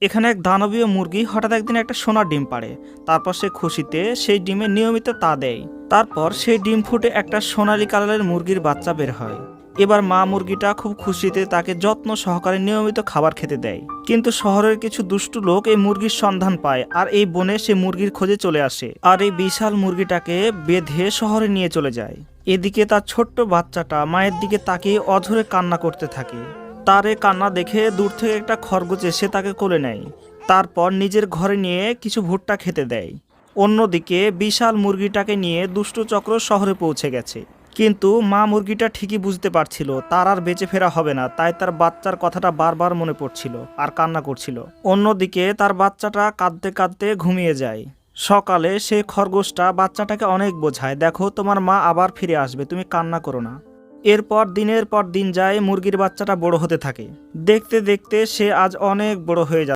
এখানে এক দানবীয় মুরগি হঠাৎ একদিন একটা সোনার ডিম পাড়ে। তারপর সে খুশিতে সেই ডিমে নিয়মিত তা দেয়। তারপর সেই ডিম ফুটে একটা সোনালী কালারের মুরগির বাচ্চা বের হয়। এবার মা মুরগিটা খুব খুশিতে তাকে যত্ন সহকারে নিয়মিত খাবার খেতে দেয়। কিন্তু শহরের কিছু দুষ্টু লোক এই মুরগির সন্ধান পায় আর এই বনে সে মুরগির খোঁজে চলে আসে আর এই বিশাল মুরগিটাকে বেঁধে শহরে নিয়ে চলে যায়। এদিকে তার ছোট্ট বাচ্চাটা মায়ের দিকে তাকিয়ে অঝরে কান্না করতে থাকে। তার এ কান্না দেখে দূর থেকে একটা খরগোশ এসে তাকে কোলে নেয়। তারপর নিজের ঘরে নিয়ে কিছু ভুট্টা খেতে দেয়। অন্যদিকে বিশাল মুরগিটাকে নিয়ে দুষ্টু চক্র শহরে পৌঁছে গেছে। কিন্তু মা মুরগিটা ঠিকই বুঝতে পারছিল তার আর বেঁচে ফেরা হবে না, তাই তার বাচ্চার কথাটা বারবার মনে পড়ছিল আর কান্না করছিল। অন্যদিকে তার বাচ্চাটা কাঁদতে কাঁদতে ঘুমিয়ে যায়। সকালে সেই খরগোশটা বাচ্চাটাকে অনেক বোঝায়, দেখো তোমার মা আবার ফিরে আসবে, তুমি কান্না করো না। এরপর দিনের পর দিন যায়, মুরগির বাচ্চাটা বড় হতে থাকে। দেখতে দেখতে সে আজ অনেক বড় হয়ে যায়।